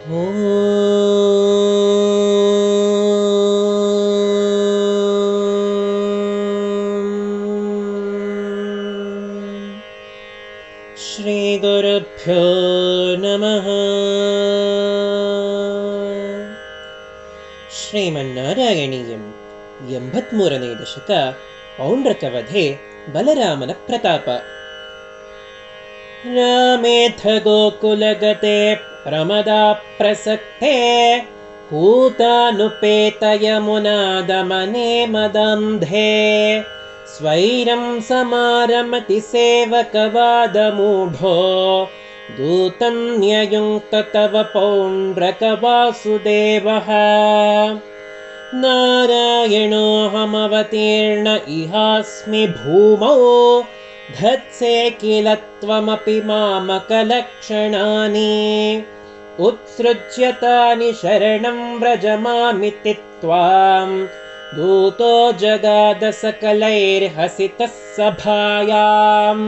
ॐ श्रीगुरुभ्यो नमः। ಶ್ರೀಮನ್ನಾರಾಯಣೀಯಂ 83ನೇ ದಶಕ ಪೌಂಡ್ರಕವಧೆ ಬಲರಾಮನ ಪ್ರತಾಪ. ರಾಮೇಥ ಗೋಕುಲಗತೆ ಪ್ರಮದಾ ಪ್ರಸಕ್ತೆ ಹೂತಾನುಪೇತಯಮುನಾದಮನೆ ಮದಂಧೆ ಸ್ವೈರಂ ಸಮಾರಮತಿ ಸೇವಕವಾದಮೂಢೋ ದೂತನ್ಯಯುಂಕ್ತ ತವ ಪೌಂಡ್ರಕ ವಾಸುದೇವಃ ನಾರಾಯಣೋಹಮವತೀರ್ಣ ಇಹಾಸ್ಮಿ ಭೂಮೌ ಧತ್ಸೆ ಕಿಲ ತ್ವಮಪಿ ಮಾಮಕಲಕ್ಷಣಾನಿ ಉತ್ಸೃಜ್ಯ ತಾನಿ ಶರಣಂ ವ್ರಜಮಾಮಿತಿ ತ್ವಾಂ ದೂತೋ ಜಗಾದ ಸಕಲೈರ್ಹಸಿತಃ ಸಭಾಯಾಂ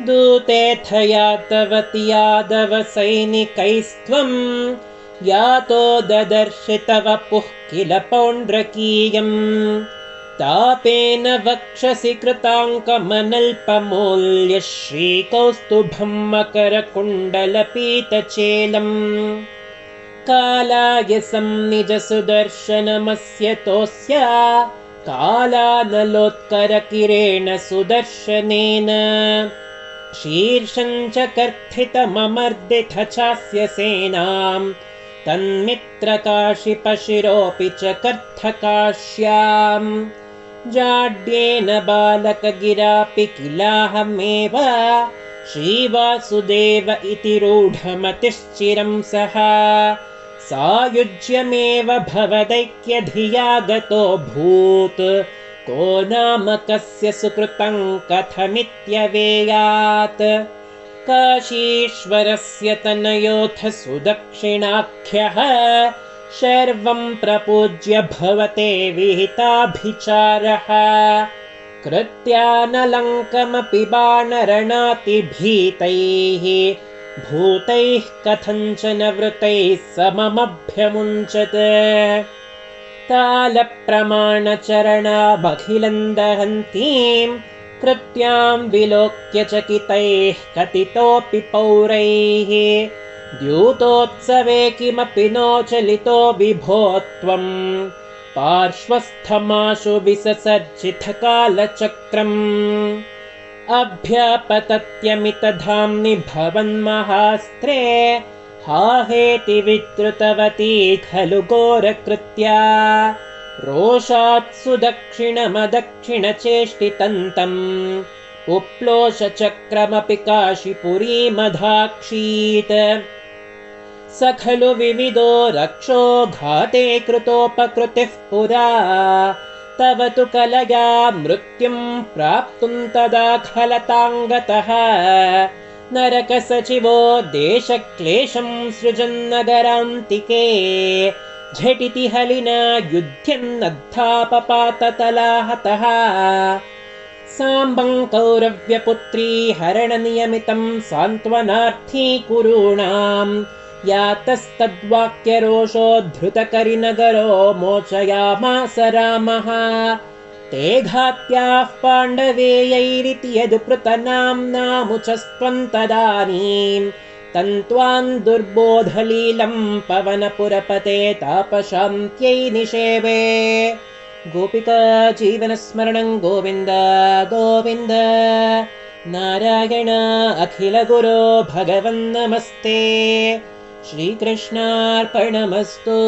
ದೂತೇಥಯಾತವತಿ ಯಾದವ ಸೈನಿಕೈಸ್ತ್ವಂ ಯಾತೋ ದದರ್ಶಿ ತವ ಪುಃ ಕಿಲ ಪೌಂಡ್ರಕೀಯಂ ತಾಪೇನ ವಕ್ಷಸಿ ಕೃತಾಂಕಮನಲ್ಪಮೂಲ್ಯ ಶ್ರೀಕೌಸ್ತುಭಂ ಮಕರಕುಂಡಲಪೀತಚೇಲಂ ಕಾಲಾಯ ಸಂನಿಜ ಸುದರ್ಶನಮಸ್ಯ ತೋಸ್ಯ ಕಾಲಾನಲೋತ್ಕರಕಿರೇಣ ಸುದರ್ಶನೇನ ಶೀರ್ಷಂ ಚ ಕರ್ಥಿತಮಮರ್ದಿತ ಚಾಸ್ಯ ಸೇನಾಂ ತನ್ಮಿತ್ರಕಾಶಿಪಶಿರೋಪಿ ಚ ಕರ್ಥಕಾಶ್ಯಾಂ ಜಾಡ್ಯೇನ ಬಾಲಕಗಿರಾಪಿ ಕಿಲಾಹಮೇವ ಶ್ರೀವಾಸುದೇವ ಇತಿ ರೂಢಮತಿಶ್ಚಿರಂ ಸಹ ಸಾಯುಜ್ಯಮೇವ ಭವದೈಕ್ಯಧಿಯಾಗತೋ ಭೂತ್ ಕೋ ನಾಮ ಕಸ್ಯ ಸುಕೃತಂ ಕಥಮಿತ್ಯವೇಯಾತ್ ಕಾಶೀಶ್ವರಸ್ಯ ತನಯೋಥ ಸುದಕ್ಷಿಣಾಖ್ಯಃ ಶರ್ವಂ ಪ್ರಪೂಜ್ಯ ಭವತೆ ವಿಹಿತಾಭಿಚಾರಃ ಕೃತ್ಯಾನಲಂಕಮಪಿ ಬಾಣರಣಾತಿಭೀತೈಃ ಭೂತೈಃ ಕಥಂಚನ ವೃತೈಃ ಸಮಮಭ್ಯಮುಂಚತ್ ತಾಲಪ್ರಮಾಣಚರಣಾಮಖಿಲಂ ದಹಂತೀಂ ಕೃತ್ಯಾಂ ವಿಲೋಕ್ಯ ಚಕಿತೈಃ ಕಥಿತೋಪಿ ಪೌರೈಃ ದ್ಯೂತೋತ್ಸವೇ ಕಿಮಪಿ ನೋ ಚಲಿತೋ ವಿಭೋ ತ್ವಂ ಪಾರ್ಶ್ವಸ್ಥಮಾಶು ವಿಸಸರ್ಜಿತ ಕಾಲಚಕ್ರಂ ಅಭ್ಯಾಪತತ್ಯಮಿತಧಾಮ್ನಿ ಭವನ್ಮಹಾಸ್ತ್ರೇ ಹಾಹೇತಿ ವಿದ್ರುತವತಿ ಖಲು ಘೋರಕೃತ್ಯಾ ರೋಷಾತ್ ಸುದಕ್ಷಿಣಮದಕ್ಷಿಣಚೇಷ್ಟಿತಂತಂ ಉಪ್ಲೋಷ ಚಕ್ರಮಪಿ ಕಾಶಿಪುರೀಮಧಾಕ್ಷೀತ್ ಸ ಖಲು ವಿವಿಧೋ ರಕ್ಷೋ ಘಾತೆ ಕೃತೋಪಕೃತಿಃ ಪುರಾ ತವ ತು ಕಲಯಾ ಮೃತ್ಯುಂ ಪ್ರಾಪ್ತುಂ ತದಾ ಖಲತಾಂಗತಃ ನರಕ ಸಚಿವೋ ದೇಶಕ್ಲೇಶಂ ಸೃಜನ್ನಗರಾಂತಿಕೆ ಝಟಿತಿ ಹಲಿನ ಯುಧ್ಯನ್ನದ್ಧಾಪಪಾತತಲಾಹತಃ ಸಾಂಬಂ ಕೌರವ್ಯಪುತ್ರೀ ಹರಣ ನಿಯಮಿತಂ ಸಾಂತ್ವನಾರ್ಥೀ ಕುರುಣಾಂ ಯಾತಸ್ತದ್ವಾಕ್ಯರೋಷೋದ್ಧೃತಕರಿನಗರೋ ಮೋಚಯಾಮಾಸ ರಾಮಃ ತೇ ಘಾತ್ಯಾಃ ಪಾಂಡವೇಯೈರಿತಿ ಯದುಪೃತನಾಮ್ನಾಮುಚಸ್ತ್ವಂ ತದಾನೀಂ ತನ್ತ್ವಾನ್ ದುರ್ಬೋಧಲೀಲಂ ಪವನಪುರಪತೆ ತಾಪಶಾಂತ್ಯೈ ನಿಷೇವೆ. ಗೋಪಿಕಾ ಜೀವನಸ್ಮರಣಂ ಗೋವಿಂದ ಗೋವಿಂದ. ನಾರಾಯಣ ಅಖಿಲ ಗುರೋ ಭಗವನ್ನಮಸ್ತೆ. ಶ್ರೀಕೃಷ್ಣಾರ್ಪಣಮಸ್ತು.